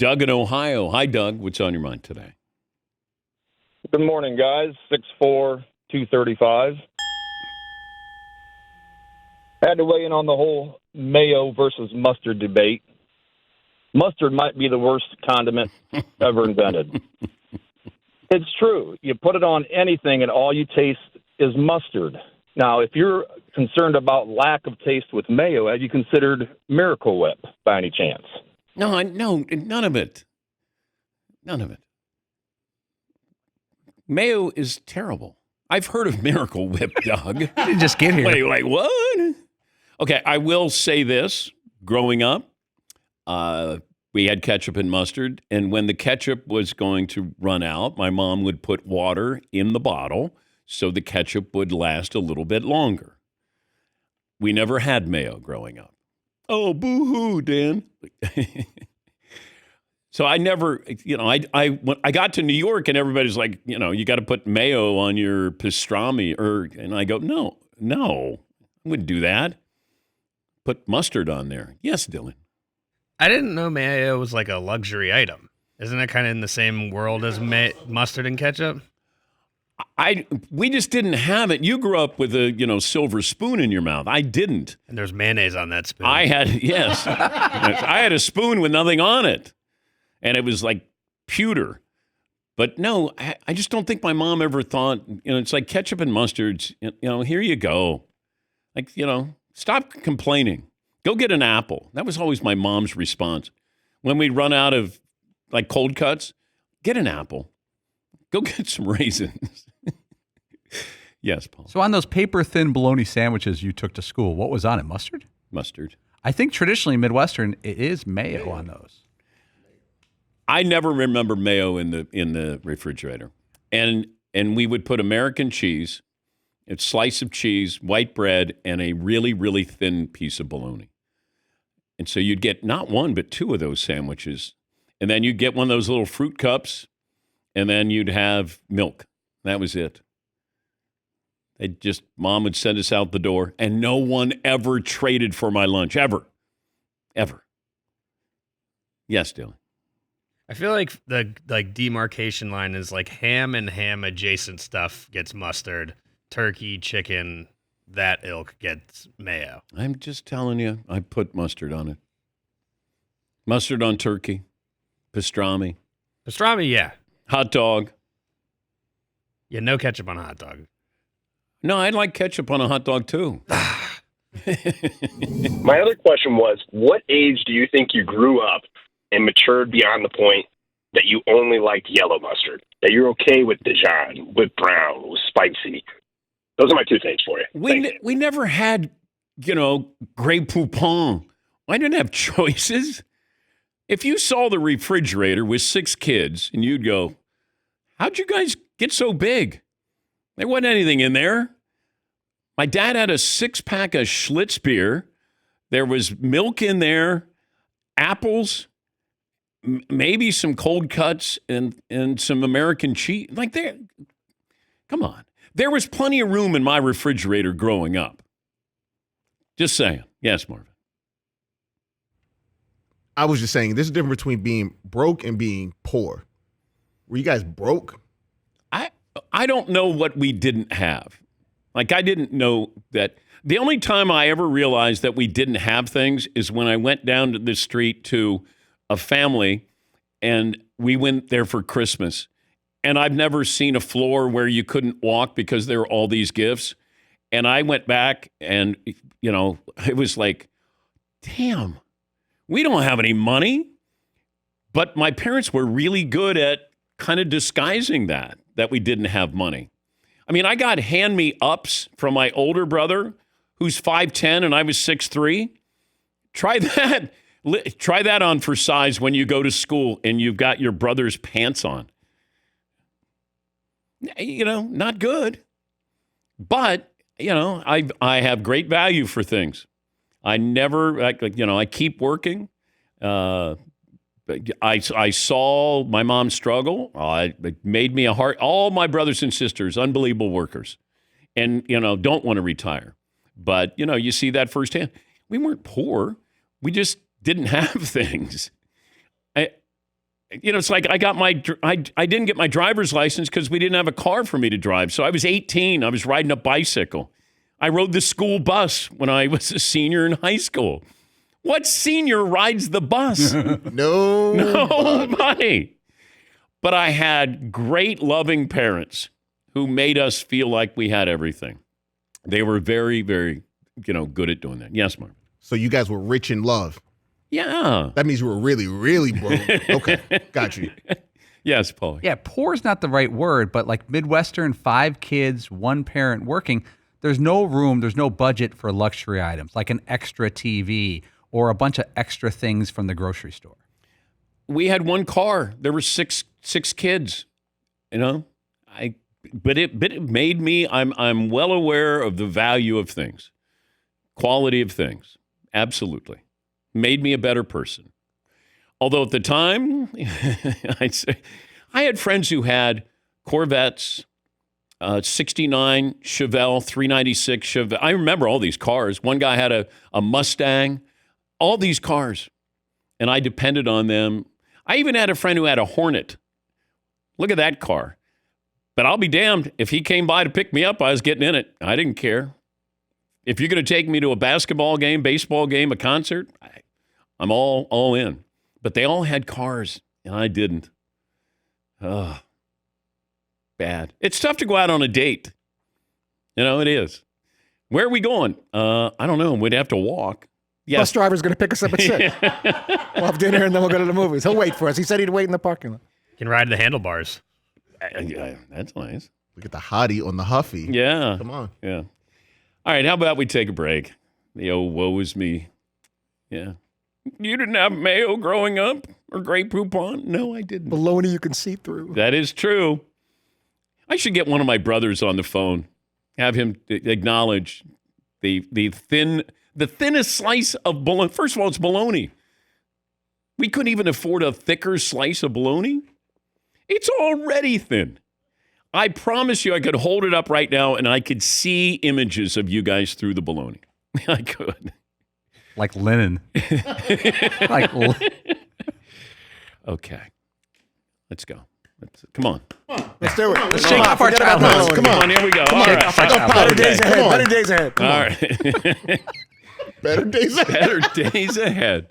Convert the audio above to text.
Doug in Ohio. Hi, Doug. What's on your mind today? Good morning, guys. 6'4", 235. Had to weigh in on the whole mayo versus mustard debate. Mustard might be the worst condiment ever invented. It's true. You put it on anything and all you taste is mustard. Now, if you're concerned about lack of taste with mayo, have you considered Miracle Whip by any chance? No, none of it. None of it. Mayo is terrible. I've heard of Miracle Whip, Doug. You didn't just get here. Wait, what? Okay, I will say this. Growing up, we had ketchup and mustard, and when the ketchup was going to run out, my mom would put water in the bottle so the ketchup would last a little bit longer. We never had mayo growing up. Oh, boo-hoo, Dan. So I never, when I got to New York and everybody's like, you got to put mayo on your pastrami, and I go, no, I wouldn't do that. Put mustard on there. Yes, Dylan. I didn't know mayo was like a luxury item. Isn't it kind of in the same world as mustard and ketchup? We just didn't have it. You grew up with a silver spoon in your mouth. I didn't. And there's mayonnaise on that spoon. I had I had a spoon with nothing on it, and it was like pewter. But no, I just don't think my mom ever thought. It's like ketchup and mustard. Here you go. Like stop complaining. Go get an apple. That was always my mom's response. When we'd run out of like cold cuts, get an apple. Go get some raisins. Yes, Paul. So on those paper-thin bologna sandwiches you took to school, what was on it? Mustard? Mustard. I think traditionally Midwestern, it is mayo on those. I never remember mayo in the refrigerator. And we would put American cheese, a slice of cheese, white bread, and a really, really thin piece of bologna. And so you'd get not one, but two of those sandwiches. And then you'd get one of those little fruit cups, and then you'd have milk. That was it. Mom would send us out the door, and no one ever traded for my lunch, ever. Ever. Yes, Dylan. I feel like the demarcation line is like ham and ham adjacent stuff gets mustard, turkey, chicken, that ilk gets mayo. I'm just telling you, I put mustard on it. Mustard on turkey, pastrami. Pastrami, yeah. Hot dog. Yeah, no ketchup on a hot dog. No, I like ketchup on a hot dog, too. My other question was, what age do you think you grew up and matured beyond the point that you only liked yellow mustard? That you're okay with Dijon, with brown, with spicy? Those are my two things for you. We never had, Grey Poupon. I didn't have choices. If you saw the refrigerator with 6 kids and you'd go, how'd you guys get so big? There wasn't anything in there. My dad had a 6-pack of Schlitz beer. There was milk in there, apples, maybe some cold cuts and some American cheese. Come on. There was plenty of room in my refrigerator growing up. Just saying. Yes, Marvin. I was just saying, there's a difference between being broke and being poor. Were you guys broke? I don't know what we didn't have. I didn't know that. The only time I ever realized that we didn't have things is when I went down to the street to a family and we went there for Christmas. And I've never seen a floor where you couldn't walk because there were all these gifts. And I went back and, it was like, damn, we don't have any money. But my parents were really good at kind of disguising that we didn't have money. I mean, I got hand-me-ups from my older brother, who's 5'10", and I was 6'3". Try that. Try that on for size when you go to school and you've got your brother's pants on. Not good. But, I have great value for things. I never, I keep working. I saw my mom struggle. It made me all my brothers and sisters, unbelievable workers, and, don't want to retire. But, you see that firsthand. We weren't poor. We just didn't have things. it's like I didn't get my driver's license because we didn't have a car for me to drive. So I was 18. I was riding a bicycle. I rode the school bus when I was a senior in high school. What senior rides the bus? Nobody. But I had great, loving parents who made us feel like we had everything. They were very, very, good at doing that. Yes, Mark. So you guys were rich in love. Yeah. That means you were really, really broke. Okay, got you. Yes, Paul. Yeah, poor is not the right word, but like Midwestern, 5 kids, 1 parent working, there's no room, there's no budget for luxury items like an extra TV or a bunch of extra things from the grocery store. We had 1 car. There were six kids. But it made me. I'm well aware of the value of things, quality of things. Absolutely, made me a better person. Although at the time, I'd say I had friends who had Corvettes, 69 Chevelle, 396 Chevelle. I remember all these cars. One guy had a Mustang. All these cars, and I depended on them. I even had a friend who had a Hornet. Look at that car. But I'll be damned. If he came by to pick me up, I was getting in it. I didn't care. If you're going to take me to a basketball game, baseball game, a concert, I'm all in. But they all had cars, and I didn't. Oh, bad. It's tough to go out on a date. It is. Where are we going? I don't know. We'd have to walk. Yes. Bus driver's going to pick us up at 6. We'll have dinner, and then we'll go to the movies. He'll wait for us. He said he'd wait in the parking lot. You can ride the handlebars. Yeah, that's nice. Look at the hottie on the Huffy. Yeah. Come on. Yeah. All right, how about we take a break? The old woe is me. Yeah. You didn't have mayo growing up or Grey Poupon? No, I didn't. Bologna you can see through. That is true. I should get one of my brothers on the phone, have him acknowledge the thinnest slice of bologna. First of all, it's bologna. We couldn't even afford a thicker slice of bologna. It's already thin. I promise you I could hold it up right now and I could see images of you guys through the bologna. I could. Like linen. Okay. Let's go. Come on. Let's do it. Let's shake off our childhood. Come on. Here we go. All on. right. Better days Okay. ahead. Better days ahead. Come All on. right. Better days ahead. Better days ahead.